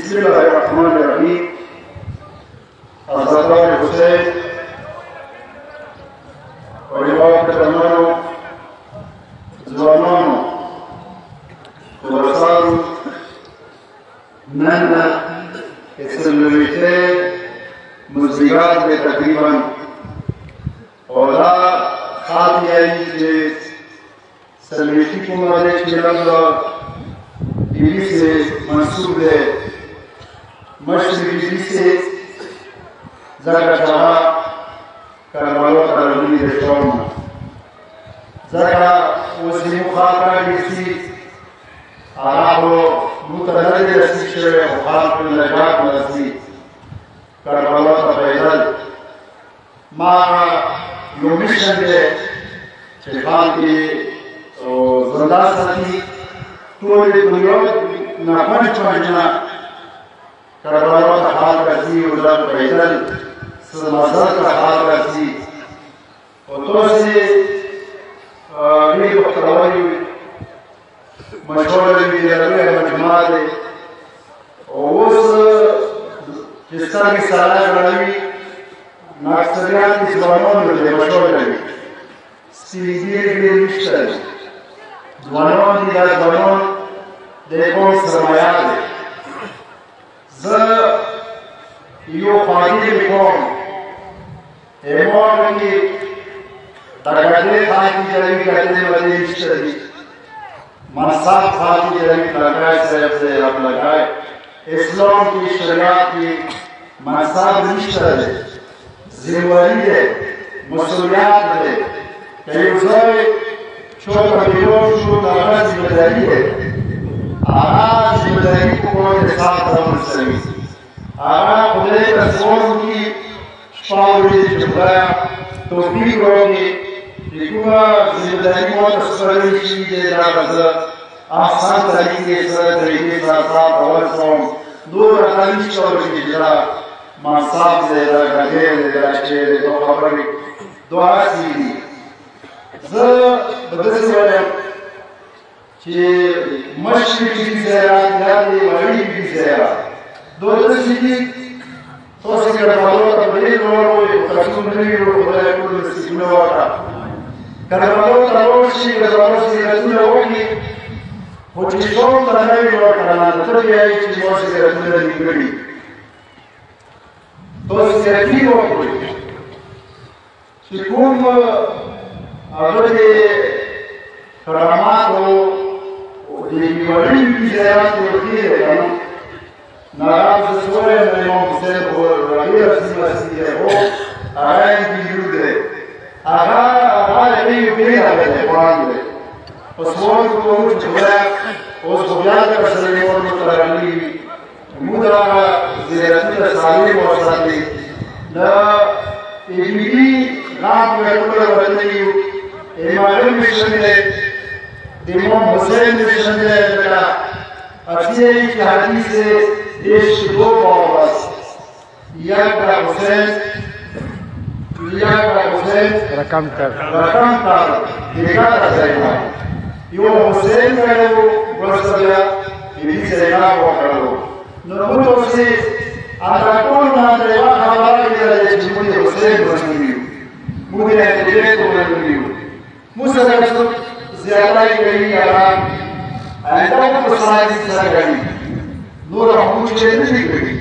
بسم الله الرحمن الرحیم. حضرتان حسین علماء کرامانو، ځوانانو، ورسانو، نن څلوېښتۍ مازدیګر دی تقریبا، او دا ښاد یایي چې څلوېښتي کومه دی چې لږ ډیلي سے منسوب دی مشر ډیلي سے ځکه چې هغه کربلا ته راغلي دی شام نه، ځکه اوس زموږ خان راډیسي هغه خو موږ ته نه دی رسید شوی، خو خان په نجات نه رسي کربلا ته پیدل. ما یو میشن دی چې خان کې زنده ساتي ټولې دنیا نه پنځ نه کربلا ته حال راځي او دا پیدل مزار ته حال راځي. او تاسې ډېر وختوالي مشهوره وي، د لویه مجموعه دی، او اوس چې سترګې ساره غړوي نو اکثریت یې ځوانانو دی مشهوره وي، سپین ږیري ډېر نشته دي، ځوانان دي. دا ځوانان د قوم سرمایه دی. زه یو خواږه کوم ایمان کې درګډې خاطی جوړوي کړي ولې نشته دي، منصب خاطی جوړوي لګای صاحب سے رب لګای. اسلام کی شریعت کې منصب نشته دي، ذمہواری ده، مسؤلیت ده. که یو ځای چوکه بیرون شو د هغه ذمہداري ده، هغه ذمہداري په کومه حساب راوستوي، هغه خدای ته سوال وکړي شپه ورځ چې خدایه توفیق راکړي چې کومه ذمہداري ماته سپارل شوي دی دا به زه احسن طریقې سره طریقې سره سرته ورسوم. دومره ښه نشته چې دا منصب دی، دا ګډې دی، دا چې دی، دا خبرې داسې دي. زه به داسې وایم چې مشرق ډیلي زیارت یا د مغرب ډیلي زیارت دوه داسې دي. تاسې کربلا ته په ډېر لوړ وایي، خو کلتون نه وي، خدای ټول نصیبونه وکړه. کربلا ته لاړ شي، کربلا زیارتونه وکړي، خو چې شام ته نه وي ورکړه، ته وایي چې ما زیارتونه دي کړي. تاسې زیارتي وکړئ چې کوم هغه د کراماتو د مغرب ډیلي زیارت ورکړي دی که نه، ناراض شوی نو امام حسین خو ډېر سیمه خو هغه یې ویډیو دی، هغه د نوي پېښه دی، قرآن دی. په سوال کوو چې خدایه اوس خو بیا دغه سړی نور ورته راغلي وي، موږ دغه زیارتونه سالم وساتئ. د ایډیبي غام ټوله وتلي یو، امام میشن دی، د امام حسین میشن دی. لکه اسی که حدیث دیش دو باب است، یک بر حسین رقم کرد دیگر از زینب. یو حسین کرده و برسته بیا بیبی زینب وکړلو. نو موږ اوسې هغه ټول باندې یوه خبره کېدله چې موږ د حسین مظلوم یو، موږ د اهل بیت مظلوم یو. موږ سره زیاتی کوي هغه دا په ساده سره کوي، نور هم چې نه دي کوي،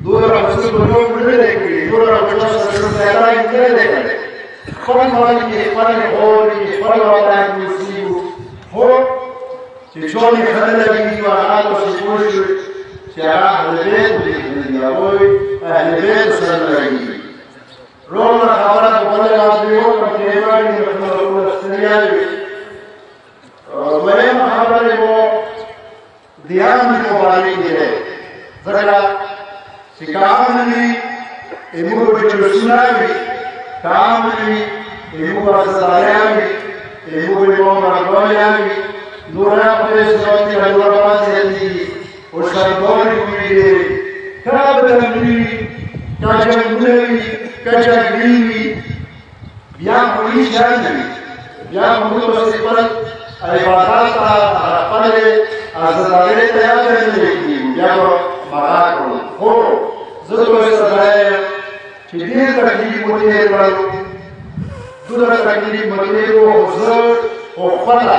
نور هم څه په نور نه دی کوي، نور هم څه سره زیاتی نه دی کوي. خپل مال کې خپل اوري خپل وطن مسیو هو چې څون خلل دي او هغه څه پوښي چې هغه اهل بیت دي او اهل بیت سره لګي. روما خبره په بل راځي او په ایران کې په استریالي دویم خبرې مو دیان مبارک دی، ځکه چې کام وي ایمو په جلسونه وي، کام وي ایمو په سلایان وي، ایمو په مرګویا وي، نور په سنت کې حضور باندې دي او شایدوري وي، کابل وي، کاجنګوي، کاجګوي، بیا وي شاندوي، بیا موږ څه خپل عبادات خپل ازاداري ته یاد کړی، بیا زه سره چې ډېر تکلیف مو تېر کړل دومره تکلیف مو تېر و خو زه خو خپله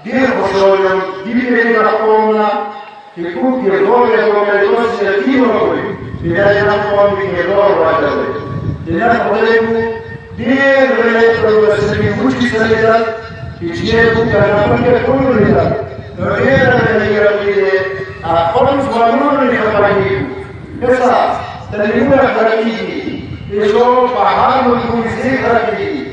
ډېر خوشحال یم دې پرېږده قوم نه چې کوم کردار یې وکړی تاسو یقین وکړئ چې دا جناب قوم کې کردار واچوئ چې نن خدای مو ډېر غلی کړو سړي وچې ځلېدل چې چیرې مو کارنامه کې ټول ولیدل نو ډېره غلی راغلې دی خپل ځوانانو نه خبره کېږو ښه تعلیمونه خرابېږي ایشو پهاړ مجبورې خرابېږي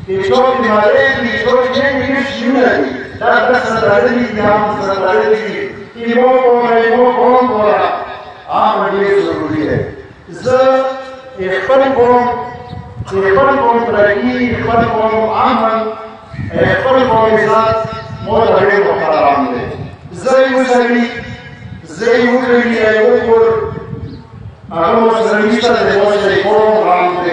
ایشو بیمارۍ دي ایشو ډېر شیونه دي دا سره تړلي دي هم سره تړلي دي ایمو قوم بولا عام ډېر ضروري دی زه خپل قوم ترقي خپل قوم امن خپل قوم عزت مو ته ډېر محترم دی زه یو سړي یو کور هغه ورسره نشته دی اوس قوم غم دی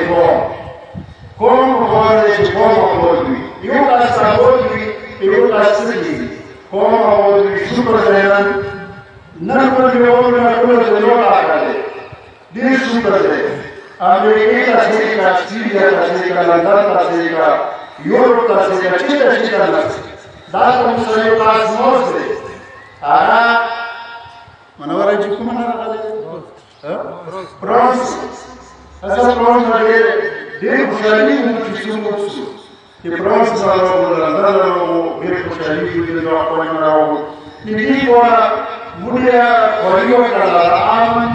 قوم غواړي چې قوم اباد وي یو کس اباد وي یو کس سړي قوم اباد وي شکر دی نن پر دیوالونو ټول د نور راغلی ډېر شکر دی امریکې ته ځي که اسټرالیا ته ځي که لندن ته ځي که یورپ ته ځي که چېرته نه ځي دا زموږ سره یو خاص موز دی هغه منوره چې کومه نه راغلی فرانس هسه فرانس نه ډېر خوشحالي وو چې څوک وڅښو چې فرانس نه راغلو لندن راغلو ډېر خوشحالي وو چې دوه قومونه راغلو دې دواړه مونږه خواري وکړله امن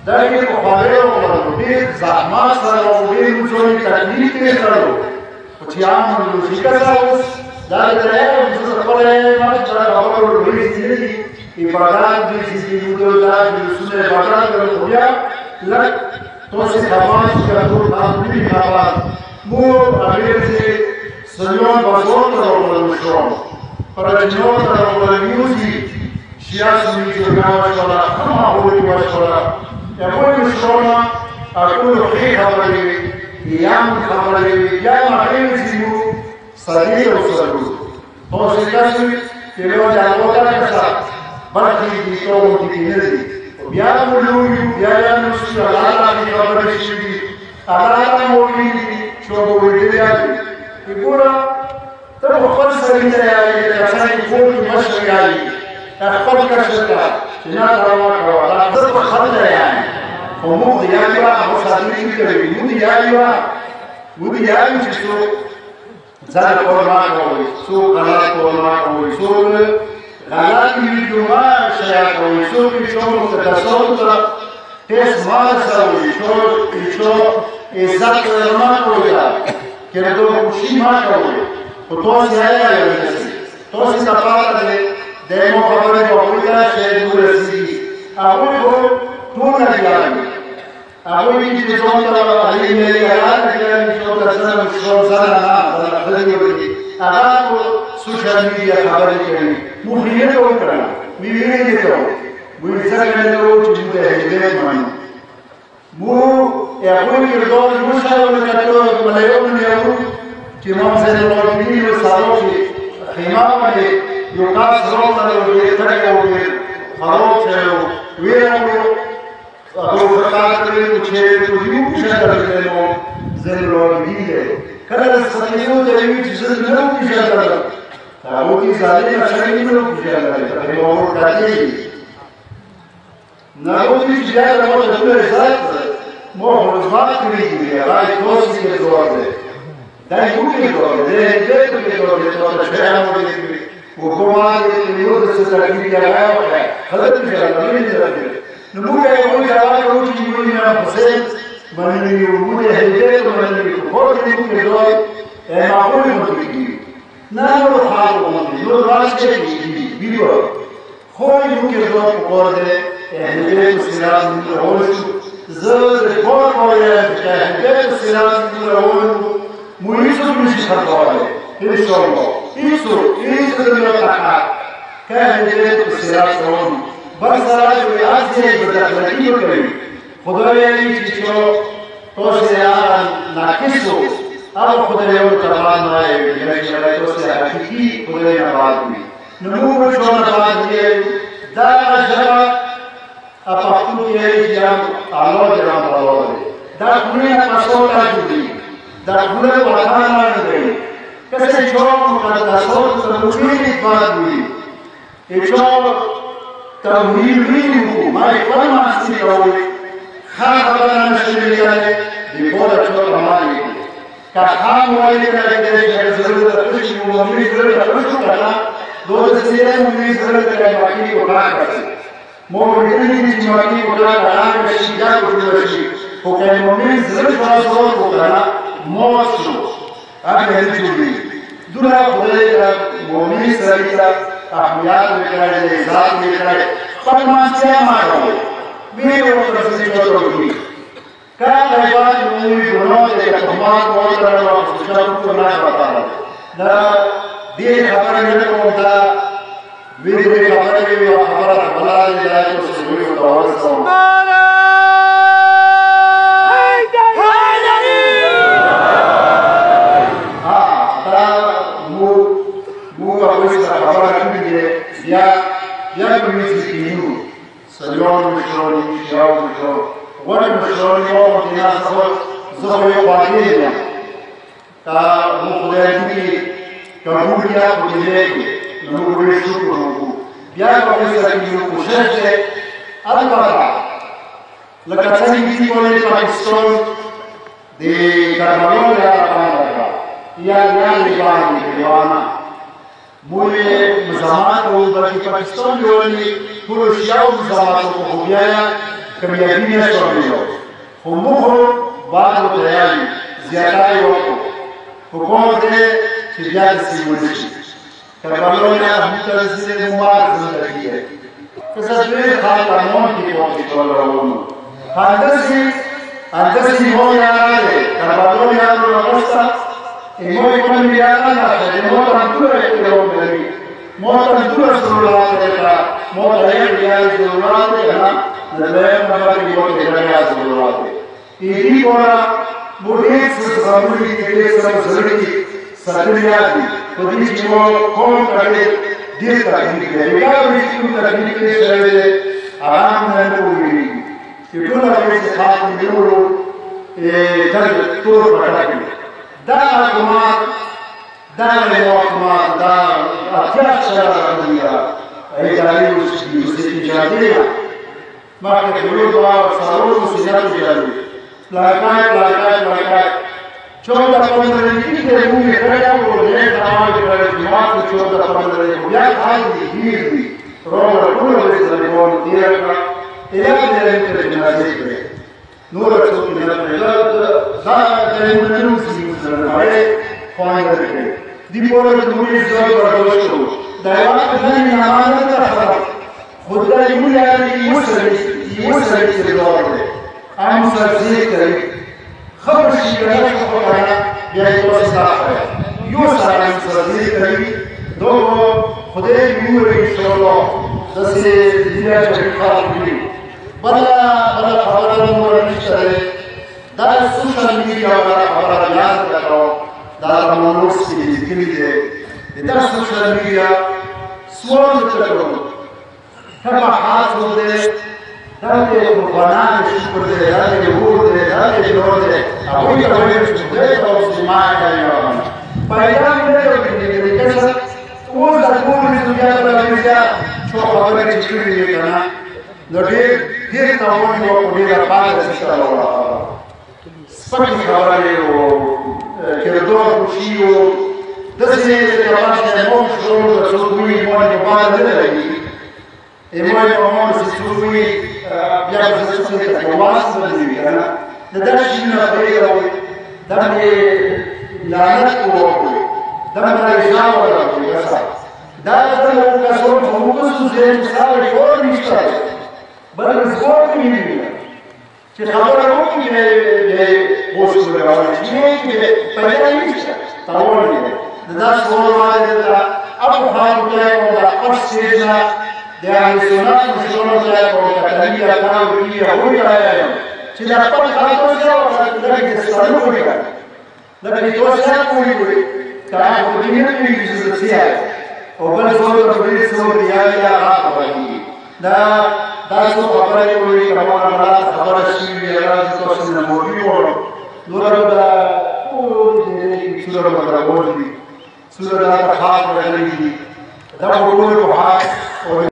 دا ډېر خواري وکړلو ډېر زحمت سره ډېر څومره تکلیف یې کړلو خو چې امن لوژیکه ده اوس دا درېیم زه خپله مخ ته خبرو لوی ځینې دي عبادات دي چې دا جلوسونه عبادات کړل خو بیا لږ تاسې خبر شو ټول تعلیمي خبر مو هغې چې سلیمان بازار ته راوړل شوم پرجنور ته راوړل میوزیک سیاسی جرگاه وشولا هم هغوی وشولا هغوی وشولا ټول ښې خبرې وي یام خبرې وي یا هغې وځي مو صدیق وسلو تاسې کس وي چې یو د هغو کسه برخې دي ټول دي نه دي بیا مو لویو بیا یې نوسي الله راځي خبرې شوي دي الله مو ویلي دي چې به ویلي دي ګوره ته خو خپل سړي ته یایې د سړي کور کې مشر یایې خپل کشف کا چې نه راوړه کوه دا زه په خبره یم خو موږ یایو هغه ساتنې کوي موږ یایو چې څوک ځان کور ما کوي څوک غلط کور ما کوي څوک غلط ویډیو شیا کوي څوک چې متصور سره ټیس ما سره وي څوک عزت ما کوي کله دوه خوشي ما کوي خو تاسو یایو تاسو ته پاته ده دایمو خبره کوي دا چې دوی رسېږي هغوی خو ټول لګیږي هغوی چې ځان ته علي ملي حیات کوي چې ته ځان شو ځان نه خلک وي هغه په سوشل میډیا خبرې کوي مو یې ته وکړه مې ویلې ته وې څنګه له چې موږ هدایت مانو مو هغوی چې دوی مشاور کړو ملایون یو چې موږ سره ورته یو سالو چې خیمه باندې یو کاس روته له ډېرګه وې خروج یو ویرو هغه ورکړل چې یو څه درلودو زلوري کله سمېو د یو چې زلوري پیژندل هغه کې ځالې شړې نو پیژندل هغه ورته نه و چې بیا راوړل د ځات مو ورځوات کړی دی راځي کوڅې کې جوړ دی دا یو کې جوړ دی دې کې جوړ دی ته څه راوړل وګومان یو د سترګې راغله خلک یې راغلي نو موږ یې وایو دا ورو چې موږ نه حسین باندې یو موږ یې هدیت باندې خو دې موږ دوی معقول موږ نه نو حال موږ نو راځي ویډیو خو یو کې دوی په کور دې هدیت سلام نور زه د کور وایم چې هدیت سلام نور مو یې څه مشي خبره ان شاء الله ایسو دنیا تکا که هدیت سلام نور بس راځي اځي د داخلي کوي خدای چې تاسو یې ناقصو هغه خدای یو تبان راوي چې تاسو حقيقي خدای نه راوي نو موږ څنګه راوي دا ژبه په خپل کې چې الله جل وعلا دا خونه پاسو تا جوړي دا خونه وطن نه کسه چوک مقدسات تنویری بادوی ایچو تنویری کو مای خپل ماستی کوي خبره نشي کېږي دی بوله چوک مالي کا خام وایي چې ضرورت نشي مو مې ضرورت نشو کړه دوه سیره مې ضرورت کړه باقي وکړه مو دې چې باقي وکړه هغه شي دا وکړه شي خو که مې ضرورت واسو وکړه مو شو هغه دې دونا خدای ته مؤمن سړي ته احمیات وکړي ذات وکړي خپل مانځه ماړو وی ورته څه جوړوي کله باید موږ ګورو چې کومات مو درنو چې څه نه پاتاله دا دې خبره نه کوم دا وی دې خبره وی خبره بلای دی چې څه وی ورته یا بمثله سليون مشروني شراو مشرون وانا مشروني وما تناس زخوي قادينا تا مخدادي كابوليا بجلالي نقول شكر نقول يا بمثله يوكوشاشة البرع لك تسمي كولي باكستان دي كارمالون يا ربانا يا لباني ديوانا موی مزامات و برای پاکستان جوانی پروشیا و مزامات و خوبیایا کمیابی نشوریو خموخو بعد و تیاری زیادای وقو حکومت چیزیاد سیمونشی کربالون همترزید ممار زندگیه کسادوی خال امون کی قومی طول روانو اندسی موی آراده کربالون یادو نمستا موی کنی یادانا شده موتانتوره اکلوم موتانتوره سرولات دیتا موتانتوره ریاض سرولات دیتا نظریم نمبر موت ریاض سرولات ایدی کورا موٹیت سرسامولی کلی سرسلکی سرسلیاتی کدی چیمو کون کرده دیر تاکیل کرده بیگا ویسکو تاکیل کرده شده آرام نمولی که طول اویسی خاتم دیورو تر طور پتاکی دا حکومت دا حکومت دا اتیاش شرعیه ایجاری وسیله جادیه ما که بلود و سرور وسیله جادی لکای چودا پندرهی که موی کرده و یک نمای کرده جماعت چودا پندرهی یک حالی گیر دی روم کل بزرگان دیرکا ایام دیرکا جنازه کرده نور چوکی نرده دا نروسی مزرنه خواهی کرده دی پورا دوری زیاد برداشت رو دیوان دنی نمانه تخراب خود در یوی آلی یو سری سردار ده ام سرزید کری خبر شیرش خواهی بیایی تو ساخه یو سرم سرزید کری دو خدای یوی شروع دستی دیگر چکی خواب بلی بلا خبر نمور نشتره در سوشل میدیا بلا خبر یاد کرو در منوس کی کلیده در سوشل میدیا سوال کرو کما حاضر بوده در قربانان شکر ده در یهود ده در جور ده ابوی کبیر شده تو سیمان کریان پیام ده بینی کسا او زبون دنیا بلوزیا چو خبر چیزی کنا نوډیر دې تاون یو په دې راپاره سره وره سپک خبرې او کېدو خوشیو دسې چې مو شروع د څومره مو باندې لګي ایمای کومه سیسوي بیا د څه ته واس بدلی کنه دا شي نه پیږي دا دې لعنت کوو دا نه ځاو راځي دا څنګه کسو په موږ څه ځای ور نشته بل زور کیږي چې خبره وکړي د پوسټ راوړي چې پیدا نشته تاول دي دا څور باندې دا ابو خان ته دا قصیده د سنت مشورو ته او کتابي کارو کې هوی راځي چې دا خپل خاطر سره د ستاسو کوي لکه توسه کوي کله په دې کې چې او بل څور په دې څور یا راځي دا څو خبرې کوي کومه خبره شوې هغه تاسو نه مولوي وره نور دا ټول دې څلور بدرګور دي څلور دا خاص ورغلي دي دا ټول په حق